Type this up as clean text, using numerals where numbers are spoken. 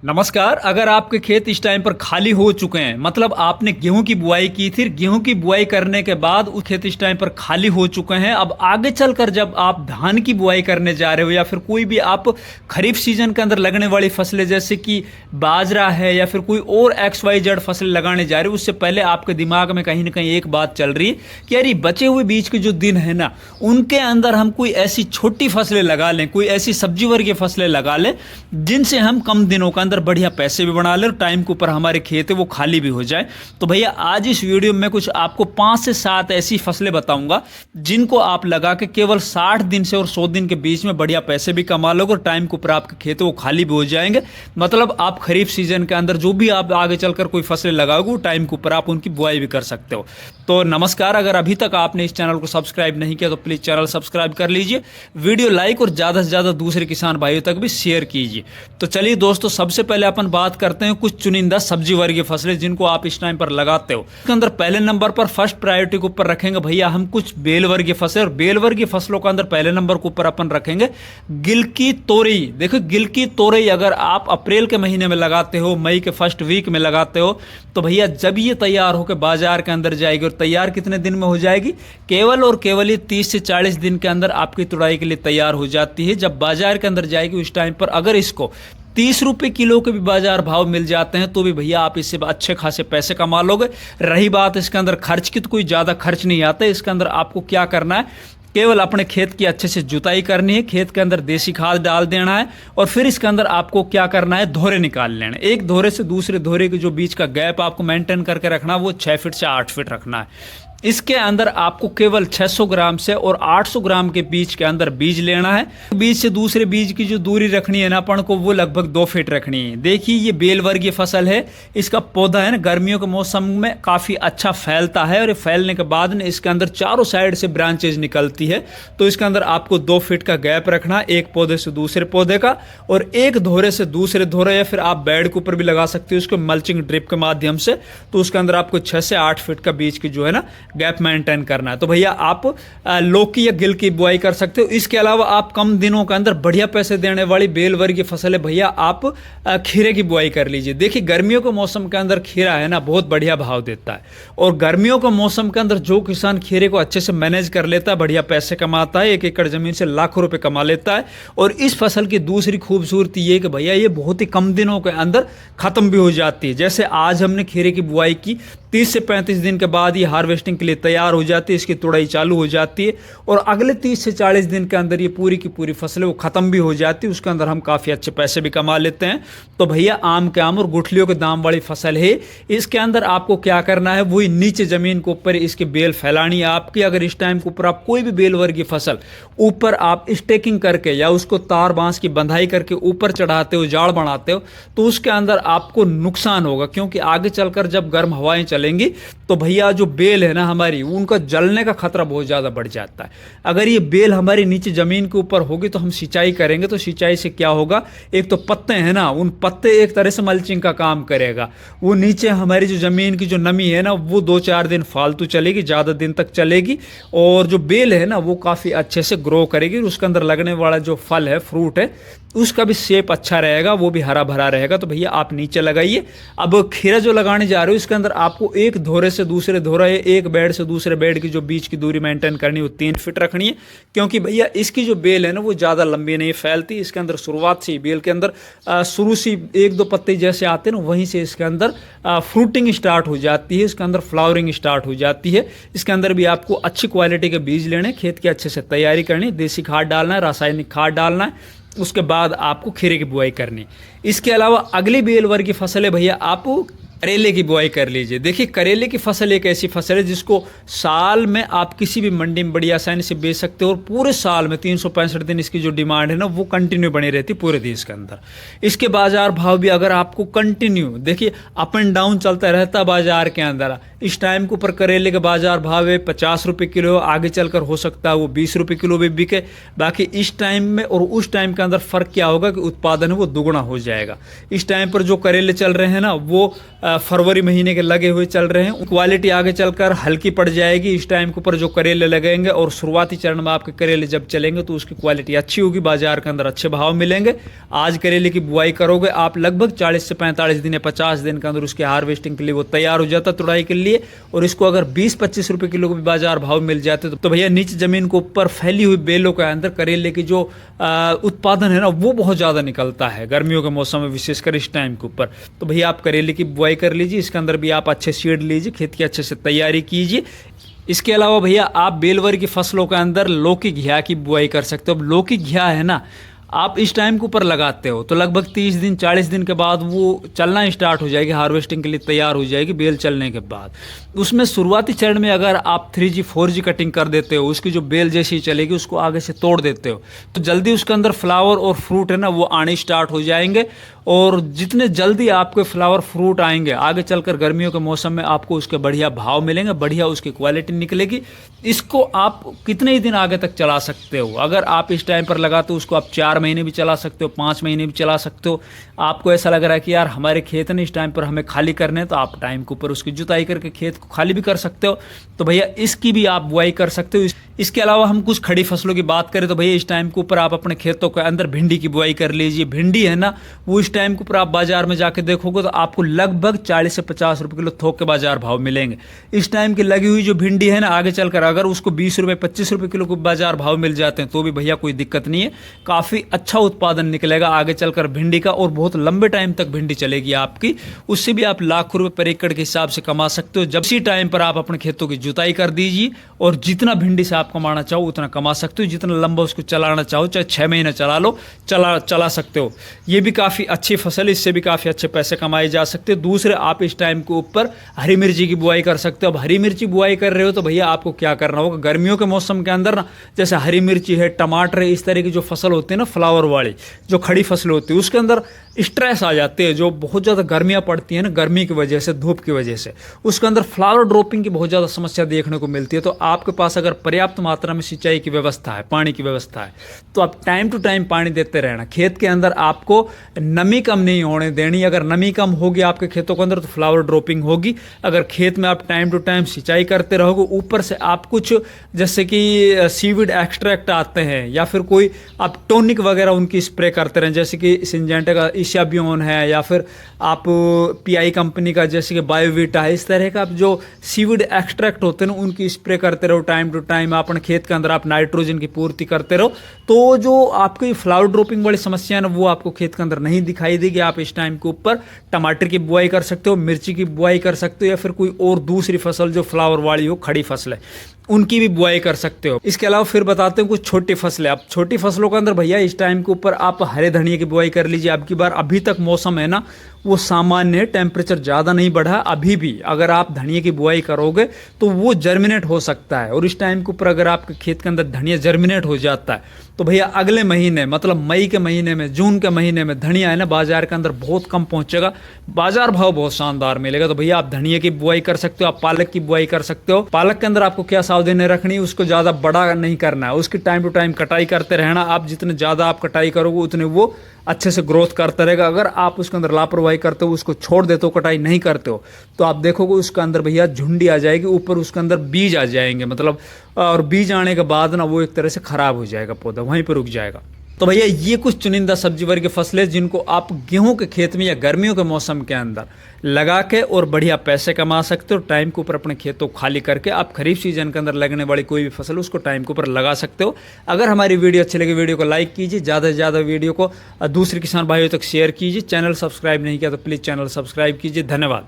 नमस्कार। अगर आपके खेत इस टाइम पर खाली हो चुके हैं, मतलब आपने गेहूं की बुआई की थी, गेहूं की बुआई करने के बाद वो खेत इस टाइम पर खाली हो चुके हैं, अब आगे चलकर जब आप धान की बुआई करने जा रहे हो या फिर कोई भी आप खरीफ सीजन के अंदर लगने वाली फसलें जैसे कि बाजरा है या फिर कोई और XYZ फसल लगाने जा रहे हो, उससे पहले आपके दिमाग में कहीं ना कहीं एक बात चल रही है कि यार ये बचे हुए बीच के जो दिन है ना, उनके अंदर हम कोई ऐसी छोटी फसलें लगा लें, कोई ऐसी सब्जी वर्गीय फसलें लगा लें जिनसे हम कम दिनों के अंदर बढ़िया पैसे भी बना ले और टाइम के ऊपर हमारे खेत है वो खाली भी हो जाए। तो भैया आज इस वीडियो में कुछ आपको 5 से 7 ऐसी फसलें बताऊंगा जिनको आप लगा के केवल 60 दिन से और 100 दिन के बीच में बढ़िया पैसे भी कमा लोगे और टाइम के ऊपर आपके खेत वो खाली भी हो जाएंगे। मतलब आप खरीफ सीजन के अंदर जो भी आप आगे चलकर कोई फसलें लगाओगे टाइम के ऊपर आप उनकी बुआई भी कर सकते हो। तो नमस्कार, अगर अभी तक आपने इस चैनल को सब्सक्राइब नहीं किया तो प्लीज चैनल सब्सक्राइब कर लीजिए, वीडियो लाइक और ज्यादा से ज्यादा दूसरे किसान भाइयों तक भी शेयर कीजिए। तो चलिए दोस्तों, सबसे पहले अपन बात करते हैं कुछ चुनिंदा सब्जी वर्गीय फसलें जिनको आप इस टाइम पर लगाते हो। इसके अंदर पहले नंबर पर फर्स्ट प्रायोरिटी के ऊपर रखेंगे भैया हम कुछ बेल वर्गीय फसलें, और बेल वर्गीय फसलों के अंदर पहले नंबर के ऊपर अपन रखेंगे गिलकी तोरई। देखो गिलकी तोरई अगर आप अप्रैल के महीने में लगाते हो, मई के फर्स्ट वीक में लगाते हो, तो भैया जब ये तैयार होकर बाजार के अंदर जाएगी, और तैयार कितने दिन में हो जाएगी, केवल और केवल ये 30 से 40 दिन के अंदर आपकी तुड़ाई के लिए तैयार हो जाती है। जब बाजार के अंदर जाएगी उस टाइम पर अगर इसको 30 रुपए किलो के भी बाजार भाव मिल जाते हैं तो भी भैया आप इससे अच्छे खासे पैसे कमा लोगे। रही बात इसके अंदर खर्च की, तो कोई ज़्यादा खर्च नहीं आता है। इसके अंदर आपको क्या करना है, केवल अपने खेत की अच्छे से जुताई करनी है, खेत के अंदर देसी खाद डाल देना है, और फिर इसके अंदर आपको क्या करना है, धोरे निकाल लेना है। एक धोरे से दूसरे धोरे के जो बीच का गैप आपको मेंटेन करके रखना वो 6 फीट से 8 फीट रखना है। इसके अंदर आपको केवल 600 ग्राम से और 800 ग्राम के बीच के अंदर बीज लेना है। बीज से दूसरे बीज की जो दूरी रखनी है ना अपन को, वो लगभग 2 फीट रखनी है। देखिए ये बेल वर्गीय फसल है, इसका पौधा है ना गर्मियों के मौसम में काफ़ी अच्छा फैलता है, और ये फैलने के बाद ना इसके अंदर चारों साइड से ब्रांचेज निकलती है। तो इसके अंदर आपको 2 फीट का गैप रखना है एक पौधे से दूसरे पौधे का, और एक धोरे से दूसरे धोरे, या फिर आप बेड के ऊपर भी लगा सकते हो उसको मल्चिंग ड्रिप के माध्यम से। तो उसके अंदर आपको 6 से 8 फीट का बीच की जो है ना गैप मेंटेन करना है। तो भैया आप लौकी या गिल की बुआई कर सकते हो। इसके अलावा आप कम दिनों के अंदर बढ़िया पैसे देने वाली बेल वर्गीय फसल है भैया आप खीरे की बुआई कर लीजिए। देखिए गर्मियों के मौसम के अंदर खीरा है ना बहुत बढ़िया भाव देता है, और गर्मियों के मौसम के अंदर जो किसान खीरे को अच्छे से मैनेज कर लेता है बढ़िया पैसे कमाता है, 1 एकड़ जमीन से लाखों रुपए कमा लेता है। और इस फसल की दूसरी खूबसूरती ये कि भैया ये बहुत ही कम दिनों के अंदर खत्म भी हो जाती है। जैसे आज हमने खीरे की बुआई की, 30 से 35 दिन के बाद ये हार्वेस्टिंग के लिए तैयार हो जाती है, इसकी तुड़ाई चालू हो जाती है, और अगले 30 से 40 दिन के अंदर ये पूरी की पूरी फसलें वो खत्म भी हो जाती है। उसके अंदर हम काफ़ी अच्छे पैसे भी कमा लेते हैं। तो भैया आम के आम और गुठलियों के दाम वाली फसल है। इसके अंदर आपको क्या करना है, वही नीचे ज़मीन के ऊपर इसकी बेल फैलानी है आपकी। अगर इस टाइम के ऊपर आप कोई भी बेल वर्गीय फसल ऊपर आप स्टेकिंग करके या उसको तार बांस की बंधाई करके ऊपर चढ़ाते हो, जाड़ बनाते हो, तो उसके अंदर आपको नुकसान होगा, क्योंकि आगे चलकर जब गर्म हवाएं चलेंगी तो भैया जो बेल है ना हमारी, उनका जलने का खतरा बहुत ज़्यादा बढ़ जाता है। अगर ये बेल हमारी नीचे ज़मीन के ऊपर होगी तो हम सिंचाई करेंगे, तो सिंचाई से क्या होगा, एक तो पत्ते हैं ना, उन पत्ते एक तरह से मल्चिंग का काम करेगा। वो नीचे हमारी जो ज़मीन की जो नमी है ना वो 2-4 दिन फालतू चलेगी, ज़्यादा दिन तक चलेगी, और जो बेल है ना वो काफ़ी अच्छे से ग्रो करेगी। उसके अंदर लगने वाला जो फल है, फ्रूट है, उसका भी शेप अच्छा रहेगा, वो भी हरा भरा रहेगा। तो भैया आप नीचे लगाइए। अब खीरा जो लगाने जा रहे हो इसके अंदर आपको एक धोरे से दूसरे धोरा, एक बेड से दूसरे बेड की जो बीच की दूरी मेंटेन करनी है वो 3 फीट रखनी है, क्योंकि भैया इसकी जो बेल है ना वो ज़्यादा लंबी नहीं फैलती। इसके अंदर शुरुआत से ही बेल के अंदर शुरू से 1-2 पत्ते जैसे आते हैं ना, वहीं से इसके अंदर फ्रूटिंग स्टार्ट हो जाती है, इसके अंदर फ्लावरिंग स्टार्ट हो जाती है। इसके अंदर भी आपको अच्छी क्वालिटी के बीज लेने, खेत की अच्छे से तैयारी करनी, देसी खाद डालना है, रासायनिक खाद डालना है, उसके बाद आपको खीरे की बुआई करनी। इसके अलावा अगली बेल वर्ग की फसल है भैया आप करेले की बुआई कर लीजिए। देखिए करेले की फसल एक ऐसी फसल है जिसको साल में आप किसी भी मंडी में बड़ी आसानी से बेच सकते हो, और पूरे साल में 365 दिन इसकी जो डिमांड है ना वो कंटिन्यू बनी रहती है पूरे देश के अंदर। इसके बाजार भाव भी अगर आपको कंटिन्यू, देखिए अप एंड डाउन चलता रहता है बाजार के अंदर। इस टाइम के ऊपर करेले के बाजार भाव है 50 रुपये किलो, आगे चलकर हो सकता है वो 20 रुपये किलो भी बिके। बाकी इस टाइम में और उस टाइम के अंदर फ़र्क क्या होगा कि उत्पादन है वो दुगुना हो जाएगा। इस टाइम पर जो करेले चल रहे हैं ना वो फरवरी महीने के लगे हुए चल रहे हैं। क्वालिटी आगे चलकर हल्की पड़ जाएगी। इस टाइम के ऊपर जो करेले लगेंगे और शुरुआती चरण में आपके करेले जब चलेंगे तो उसकी क्वालिटी अच्छी होगी, बाजार के अंदर अच्छे भाव मिलेंगे। आज करेले की बुआई करोगे आप, लगभग 40 से 45 दिन या 50 दिन के अंदर उसके हार्वेस्टिंग के लिए वो तैयार हो जाता तुड़ाई के लिए। और इसको अगर 20-25 रुपए किलो को भी बाजार भाव मिल जाते तो भैया नीचे जमीन के ऊपर फैली हुई बेलों के अंदर करेले की जो उत्पादन है ना वो बहुत ज़्यादा निकलता है गर्मियों के मौसम में, विशेषकर इस टाइम के ऊपर। तो भैया आप करेले की बुआई कर लीजिए, इसके अंदर भी आप अच्छे सीड लीजिए, खेत की अच्छे से तैयारी कीजिए। इसके अलावा भैया आप बेलवर की फसलों के अंदर लौकी घिया की बुआई कर सकते हो। अब लौकी घिया है ना, आप इस टाइम के ऊपर लगाते हो तो लगभग 30 दिन 40 दिन के बाद वो चलना स्टार्ट हो जाएगी, हार्वेस्टिंग के लिए तैयार हो जाएगी बेल चलने के बाद। उसमें शुरुआती चरण में अगर आप 3G 4G कटिंग कर देते हो, उसकी जो बेल जैसी चलेगी उसको आगे से तोड़ देते हो तो जल्दी उसके अंदर फ्लावर और फ्रूट है ना वो आने स्टार्ट हो जाएंगे। और जितने जल्दी आपके फ्लावर फ्रूट आएंगे आगे चलकर गर्मियों के मौसम में आपको उसके बढ़िया भाव मिलेंगे, बढ़िया उसकी क्वालिटी निकलेगी। इसको आप कितने ही दिन आगे तक चला सकते हो। अगर आप इस टाइम पर लगाते हो उसको आप 4 महीने भी चला सकते हो, 5 महीने भी चला सकते हो। आपको ऐसा लग रहा है कि यार हमारे खेत ने इस टाइम पर हमें खाली करने हैं तो आप टाइम के ऊपर उसकी जुताई करके खेत को खाली भी कर सकते हो। तो भैया इसकी भी आप बुआई कर सकते हो। इसके अलावा हम कुछ खड़ी फसलों की बात करें तो भैया इस टाइम के ऊपर आप अपने खेतों के अंदर भिंडी की बुआई कर लीजिए। भिंडी है ना वो इस टाइम के ऊपर आप बाजार में जाके देखोगे तो आपको लगभग 40 से 50 रुपए किलो थोक के बाजार भाव मिलेंगे। इस टाइम की लगी हुई जो भिंडी है ना आगे चलकर अगर उसको 20 रुपए 25 रुपए किलो को बाजार भाव मिल जाते हैं तो भी भैया कोई दिक्कत नहीं है, काफी अच्छा उत्पादन निकलेगा आगे चलकर भिंडी का और बहुत लंबे टाइम तक भिंडी चलेगी आपकी। उससे भी आप लाखों रुपए पर एकड़ के हिसाब से कमा सकते हो। जब इसी टाइम पर आप अपने खेतों की जुताई कर दीजिए और जितना भिंडी से आप कमाना चाहो उतना कमा सकते हो। जितना लंबा उसको चलाना चाहो चाहे 6 महीने चला लो, चला सकते हो। ये भी काफी अच्छी फसल है, इससे भी काफी अच्छे पैसे कमाए जा सकते हैं। दूसरे आप इस टाइम के ऊपर हरी मिर्ची की बुआई कर सकते हो। अब हरी मिर्ची बुआई कर रहे हो तो भैया आपको क्या करना होगा, गर्मियों के मौसम के अंदर ना जैसे हरी मिर्ची है, टमाटर है, इस तरह की जो फसल होती है ना फ्लावर वाली जो खड़ी फसल होती है उसके अंदर स्ट्रेस आ जाते हैं। जो बहुत ज़्यादा गर्मियाँ पड़ती हैं ना गर्मी की वजह से, धूप की वजह से उसके अंदर फ्लावर ड्रॉपिंग की बहुत ज़्यादा समस्या देखने को मिलती है। तो आपके पास अगर पर्याप्त मात्रा में सिंचाई की व्यवस्था है, पानी की व्यवस्था है तो आप टाइम टू टाइम पानी देते रहना। खेत के अंदर आपको नमी कम नहीं होने देनी। अगर नमी कम होगी आपके खेतों के अंदर तो फ्लावर ड्रॉपिंग होगी। अगर खेत में आप टाइम टू टाइम सिंचाई करते रहोगे, ऊपर से आप कुछ जैसे कि सीविड एक्सट्रैक्ट आते हैं या फिर कोई आप टॉनिक वगैरह उनकी स्प्रे करते रहें, जैसे कि सिंजेंटा का इशाबियोन है या फिर आप PI कंपनी का जैसे कि बायोवीटा है, इस तरह का आप जो सीविड एक्सट्रैक्ट होते हैं ना उनकी स्प्रे करते रहो टाइम टू टाइम। अपने खेत के अंदर आप नाइट्रोजन की पूर्ति करते रहो तो जो आपकी फ्लावर ड्रॉपिंग वाली समस्या है ना वो आपको खेत के अंदर नहीं दिखाई देगी। आप इस टाइम के ऊपर टमाटर की बुआई कर सकते हो, मिर्ची की बुआई कर सकते हो या फिर कोई और दूसरी फसल जो फ्लावर वाली हो, खड़ी फसल है, उनकी भी बुआई कर सकते हो। इसके अलावा फिर बताते हैं कुछ छोटी फसलें। अब छोटी फसलों के अंदर भैया इस टाइम के ऊपर आप हरे धनिया की बुआई कर लीजिए। अब की बार अभी तक मौसम है ना वो सामान्य है, टेम्परेचर ज़्यादा नहीं बढ़ा। अभी भी अगर आप धनिया की बुआई करोगे तो वो जर्मिनेट हो सकता है। और इस टाइम के ऊपर अगर आपके खेत के अंदर धनिया जर्मिनेट हो जाता है तो भैया अगले महीने मतलब मई के महीने में, जून के महीने में धनिया है ना बाजार के अंदर बहुत कम पहुंचेगा, बाजार भाव बहुत शानदार मिलेगा। तो भैया आप धनिया की बुआई कर सकते हो, आप पालक की बुआई कर सकते हो। पालक के अंदर आपको क्या सावधानी रखनी है, उसको ज़्यादा बड़ा नहीं करना है, उसकी टाइम टू टाइम कटाई करते रहना। आप जितने ज़्यादा आप कटाई करोगे उतने वो अच्छे से ग्रोथ करता रहेगा। अगर आप उसके अंदर लापरवाही करते हो, उसको छोड़ देते हो, कटाई नहीं करते हो तो आप देखोगे उसके अंदर भैया झुंडी आ जाएगी, ऊपर उसके अंदर बीज आ जाएंगे मतलब, और बीज आने के बाद ना वो एक तरह से खराब हो जाएगा, पौधा वहीं पर रुक जाएगा। तो भैया ये कुछ चुनिंदा सब्जी वर्ग की फसलें जिनको आप गेहूं के खेत में या गर्मियों के मौसम के अंदर लगा के और बढ़िया पैसे कमा सकते हो। टाइम के ऊपर अपने खेतों को खाली करके आप खरीफ सीजन के अंदर लगने वाली कोई भी फसल उसको टाइम के ऊपर लगा सकते हो। अगर हमारी वीडियो अच्छी लगी वीडियो को लाइक कीजिए, ज़्यादा से ज़्यादा वीडियो को दूसरे किसान भाइयों तक शेयर कीजिए। चैनल सब्सक्राइब नहीं किया तो प्लीज़ चैनल सब्सक्राइब कीजिए। धन्यवाद।